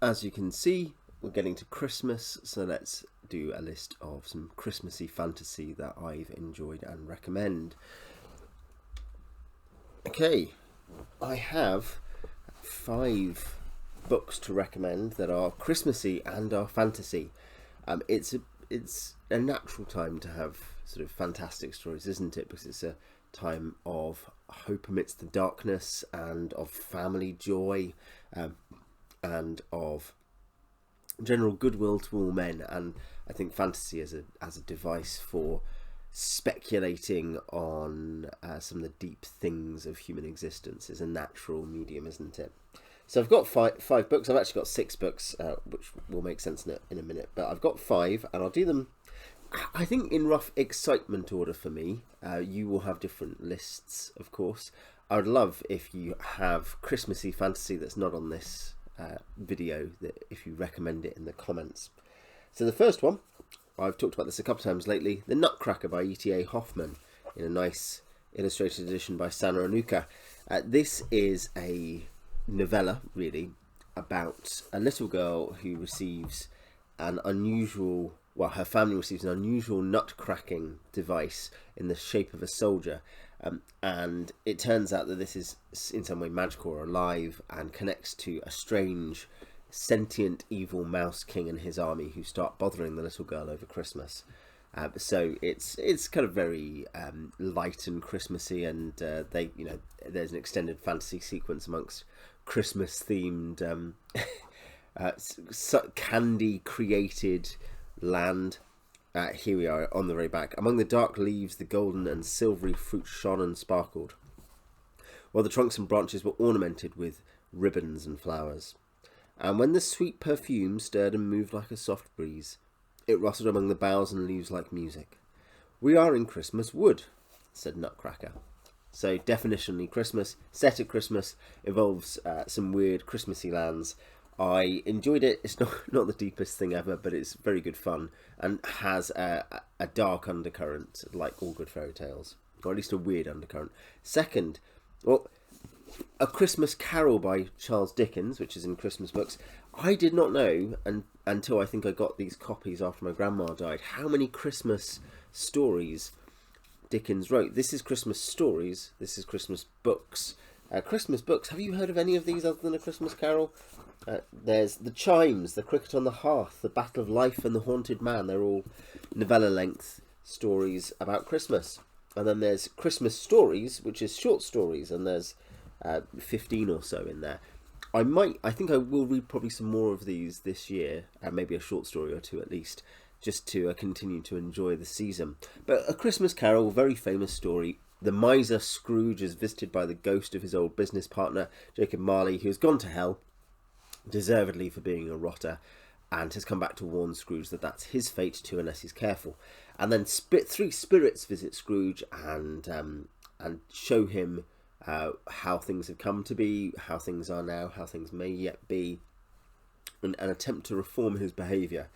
As you can see, we're getting to Christmas, so let's do a list of some Christmassy fantasy that I've enjoyed and recommend. Okay, I have 5 books to recommend that are Christmassy and are fantasy. It's a natural time to have sort of fantastic stories, isn't it? Because it's a time of hope amidst the darkness and of family joy, and of general goodwill to all men. And I think fantasy as a device for speculating on some of the deep things of human existence is a natural medium, isn't it? So I've got five books. I've actually got 6 books, which will make sense in a minute. But I've got 5, and I'll do them, I think, in rough excitement order for me. You will have different lists, of course. I would love if you have Christmassy fantasy that's not on this video, that if you recommend it in the comments. So the first one, I've talked about this a couple of times lately, The Nutcracker by E.T.A. Hoffmann, in a nice illustrated edition by Sana Onuka. This is a novella, really, about a little girl who receives an unusual, well, her family receives an unusual nut-cracking device in the shape of a soldier, and it turns out that this is in some way magical or alive and connects to a strange, sentient, evil mouse king and his army who start bothering the little girl over Christmas. So it's kind of very light and Christmassy, and there's an extended fantasy sequence amongst Christmas themed candy created land. Here we are on the very back. Among the dark leaves, the golden and silvery fruit shone and sparkled, while the trunks and branches were ornamented with ribbons and flowers. And when the sweet perfume stirred and moved like a soft breeze, it rustled among the boughs and leaves like music. "We are in Christmas wood," said Nutcracker. So definitionally Christmas, set at Christmas, involves some weird Christmassy lands. I enjoyed it. It's not the deepest thing ever, but it's very good fun and has a dark undercurrent, like all good fairy tales, or at least a weird undercurrent. Second, well, A Christmas Carol by Charles Dickens, which is in Christmas books. I did not know until I think I got these copies after my grandma died, how many Christmas stories Dickens wrote. This is Christmas stories. This is Christmas books. Christmas books. Have you heard of any of these other than A Christmas Carol? There's The Chimes, The Cricket on the Hearth, The Battle of Life, and The Haunted Man. They're all novella-length stories about Christmas. And then there's Christmas Stories, which is short stories, and there's 15 or so in there. I think I will read probably some more of these this year, maybe a short story or 2 at least, just to continue to enjoy the season. But A Christmas Carol, very famous story. The miser Scrooge is visited by the ghost of his old business partner, Jacob Marley, who has gone to hell, deservedly for being a rotter, and has come back to warn Scrooge that that's his fate too, unless he's careful. And then 3 spirits visit Scrooge and show him how things have come to be, how things are now, how things may yet be, and attempt to reform his behaviour.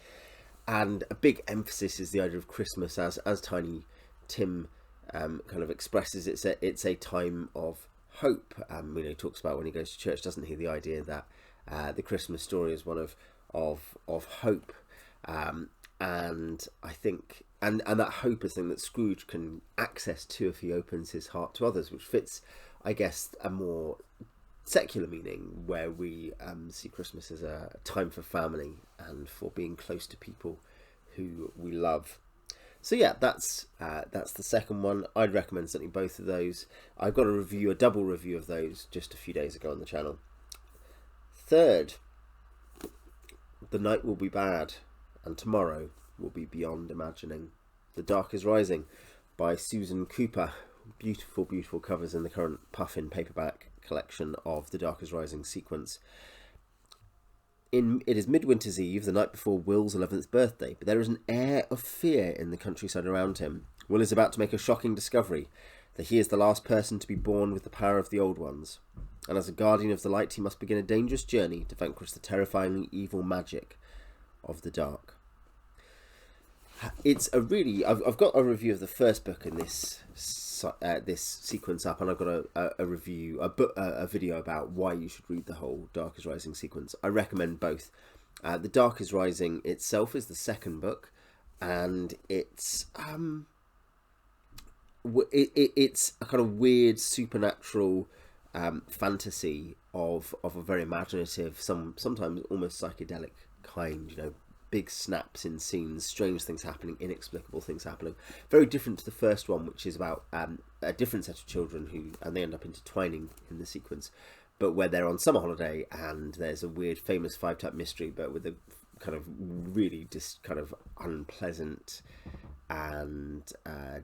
And a big emphasis is the idea of Christmas, as Tiny Tim kind of expresses. It's a time of hope. He talks about when he goes to church, doesn't he? The idea that the Christmas story is one of hope, and I think and that hope is something that Scrooge can access to if he opens his heart to others, which fits, I guess, a more secular meaning, where we see Christmas as a time for family and for being close to people who we love. So yeah, that's the second one. I'd recommend certainly both of those. I've got a double review of those just a few days ago on the channel. Third, The Night Will Be Bad and Tomorrow Will Be Beyond Imagining. The Dark is Rising by Susan Cooper. Beautiful, beautiful covers in the current Puffin paperback collection of the Dark is Rising sequence. It is Midwinter's Eve, the night before Will's 11th birthday, but there is an air of fear in the countryside around him. Will is about to make a shocking discovery, that he is the last person to be born with the power of the Old Ones, and as a guardian of the light he must begin a dangerous journey to vanquish the terrifyingly evil magic of the dark. It's a really... I've got a review of the first book in this this sequence up, and I've got a review, a video about why you should read the whole Dark is Rising sequence. I recommend both. The Dark is Rising itself is the second book, and it's it's a kind of weird supernatural fantasy of a very imaginative, sometimes almost psychedelic kind, you know, big snaps in scenes, strange things happening, inexplicable things happening. Very different to the first one, which is about a different set of children and they end up intertwining in the sequence, but where they're on summer holiday and there's a weird famous 5-type mystery, but with a kind of really just kind of unpleasant and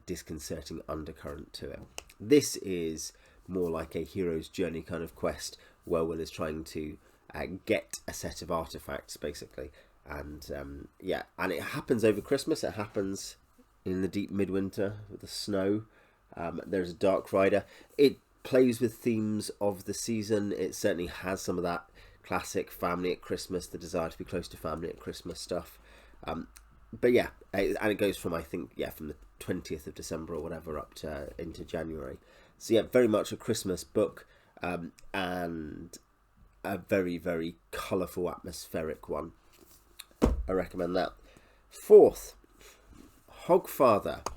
disconcerting undercurrent to it. This is more like a hero's journey kind of quest where Will is trying to get a set of artifacts, basically. And and it happens over Christmas. It happens in the deep midwinter with the snow. There's a dark rider. It plays with themes of the season. It certainly has some of that classic family at Christmas, the desire to be close to family at Christmas stuff. But yeah, and it goes from, I think, from the 20th of December or whatever up to into January. So yeah, very much a Christmas book, and a very, very colourful, atmospheric one. I recommend that. Fourth, Hogfather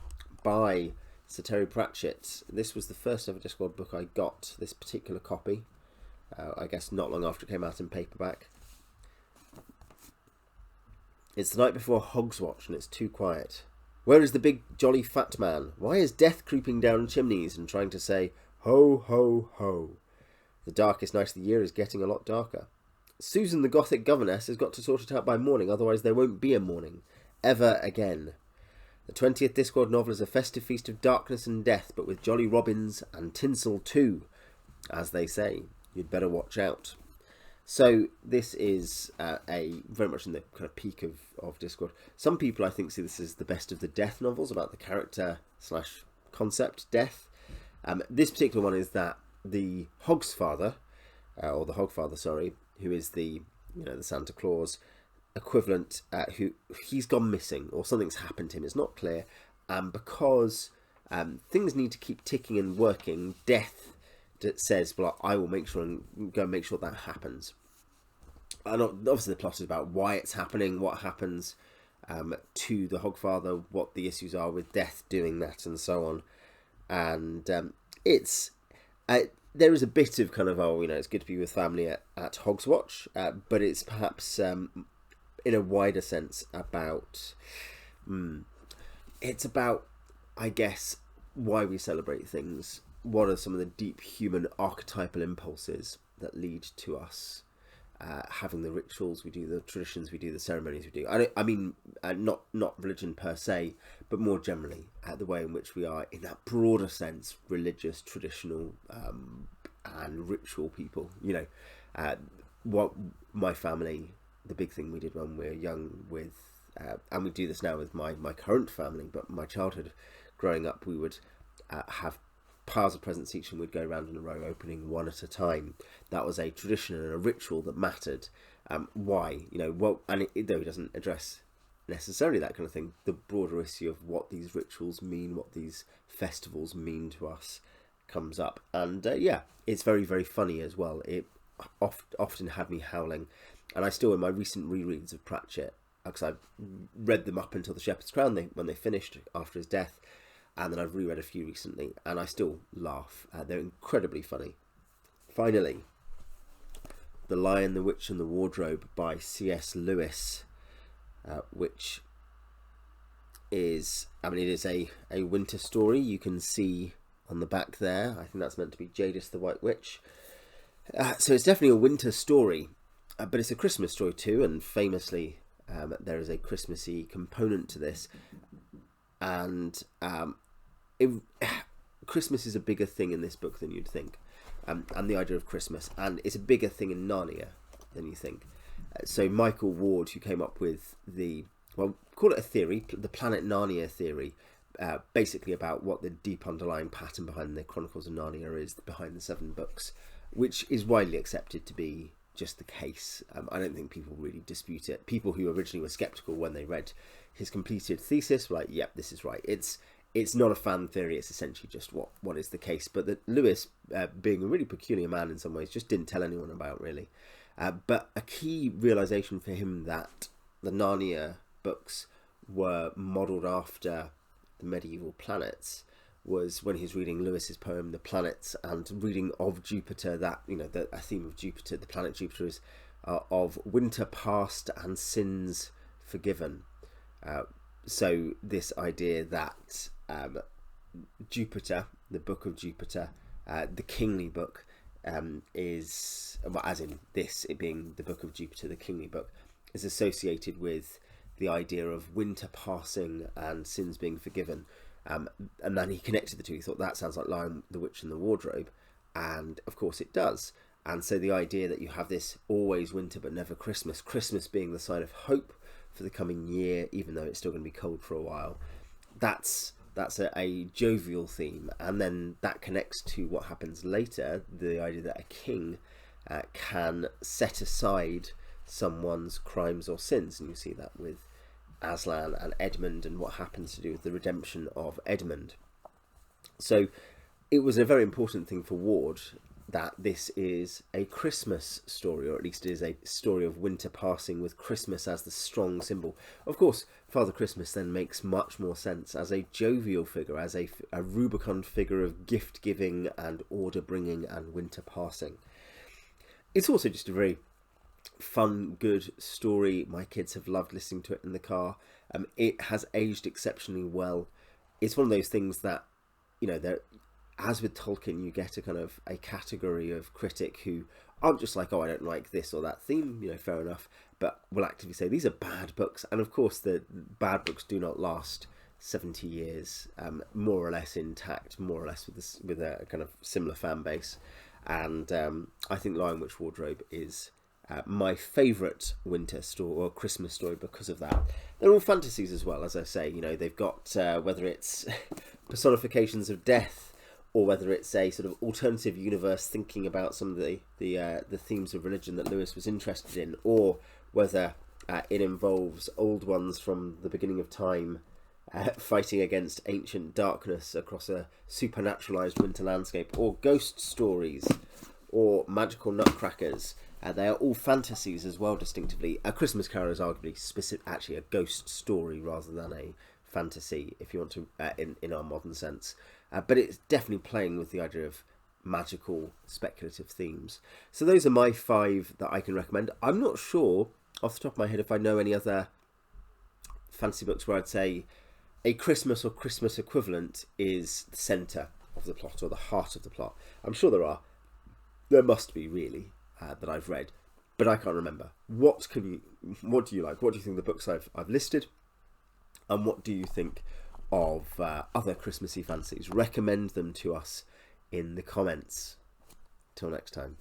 by Sir Terry Pratchett. This was the first ever Discworld book I got, this particular copy. I guess not long after it came out in paperback. It's the night before Hogswatch and it's too quiet. Where is the big jolly fat man? Why is death creeping down chimneys and trying to say, ho, ho, ho? The darkest night of the year is getting a lot darker. Susan the Gothic governess has got to sort it out by morning, otherwise there won't be a morning. Ever again. The 20th Discworld novel is a festive feast of darkness and death, but with jolly robins and tinsel too. As they say, you'd better watch out. So this is very much in the kind of peak of Discworld. Some people, I think, see this as the best of the death novels about the character / concept death. This particular one is that the Hogfather, who is the Santa Claus equivalent, he's gone missing or something's happened to him. It's not clear, and because things need to keep ticking and working, death says, well, I will make sure and go and make sure that happens. And obviously the plot is about why it's happening, what happens to the Hogfather, what the issues are with death doing that, and so on. And it's there is a bit of kind of, it's good to be with family at Hogswatch, but it's perhaps in a wider sense about it's about, I guess, why we celebrate things. What are some of the deep human archetypal impulses that lead to us having the rituals we do, the traditions we do, the ceremonies we do? I mean, not religion per se, but more generally, the way in which we are, in that broader sense, religious, traditional, and ritual people. What my family, the big thing we did when we were young with, and we do this now with my current family, but my childhood growing up, we would have piles of presents each and we'd go around in a row opening one at a time. That was a tradition and a ritual that mattered. Why? Though he doesn't address necessarily that kind of thing, the broader issue of what these rituals mean, what these festivals mean to us comes up. And it's very, very funny as well. It often had me howling, and I still, in my recent rereads of Pratchett, because I read them up until The Shepherd's Crown when they finished after his death, and then I've reread a few recently, and I still laugh. They're incredibly funny. Finally, The Lion, the Witch and the Wardrobe by C.S. Lewis, which is, it is a winter story. You can see on the back there, I think that's meant to be Jadis the White Witch. So it's definitely a winter story, but it's a Christmas story too, and famously there is a Christmassy component to this. And Christmas is a bigger thing in this book than you'd think, and the idea of Christmas, and it's a bigger thing in Narnia than you think. So Michael Ward, who came up with call it a theory, the Planet Narnia theory, basically about what the deep underlying pattern behind the Chronicles of Narnia is, behind the 7 books, which is widely accepted to be just the case. I don't think people really dispute it. People who originally were skeptical when they read his completed thesis were like, yep, this is right. It's it's not a fan theory, it's essentially just what is the case. But that Lewis, being a really peculiar man in some ways, just didn't tell anyone about, really. But a key realisation for him that the Narnia books were modelled after the medieval planets was when he's reading Lewis's poem The Planets, and reading of Jupiter, that, you know, a theme of Jupiter, the planet Jupiter, is of winter past and sins forgiven. So this idea that Jupiter, the book of Jupiter, the kingly book, is, well, as in this, it being the book of Jupiter, the kingly book, is associated with the idea of winter passing and sins being forgiven. And then he connected the two. He thought, that sounds like Lion, the Witch and the Wardrobe. And of course it does. And so the idea that you have this always winter but never Christmas, Christmas being the sign of hope for the coming year, even though it's still going to be cold for a while, that's a jovial theme. And then that connects to what happens later, the idea that a king can set aside someone's crimes or sins. And you see that with Aslan and Edmund, and what happens to do with the redemption of Edmund. So it was a very important thing for Ward that this is a Christmas story, or at least it is a story of winter passing with Christmas as the strong symbol. Of course, Father Christmas then makes much more sense as a jovial figure, as a rubicund figure of gift giving and order bringing and winter passing. It's also just a very fun, good story. My kids have loved listening to it in the car. It has aged exceptionally well. It's one of those things that, you know, as with Tolkien, you get a kind of a category of critic who aren't just like, oh, I don't like this or that theme, you know, fair enough, but will actively say these are bad books. And of course the bad books do not last 70 years, more or less intact, more or less with a kind of similar fan base. And I think Lion, Witch, Wardrobe is my favourite winter story or Christmas story because of that. They're all fantasies as well, as I say. You know, they've got whether it's personifications of death, or whether it's a sort of alternative universe thinking about some of the themes of religion that Lewis was interested in, or whether it involves old ones from the beginning of time fighting against ancient darkness across a supernaturalized winter landscape, or ghost stories, or magical nutcrackers. They are all fantasies as well, distinctively. A Christmas Carol is arguably actually a ghost story rather than a fantasy, if you want to, in our modern sense. But it's definitely playing with the idea of magical, speculative themes. So those are my 5 that I can recommend. I'm not sure, off the top of my head, if I know any other fantasy books where I'd say a Christmas or Christmas equivalent is the centre of the plot or the heart of the plot. I'm sure there are. There must be, really, that I've read, but I can't remember. What do you like? What do you think of the books I've listed? And what do you think of other Christmassy fantasies? Recommend them to us in the comments. Till next time.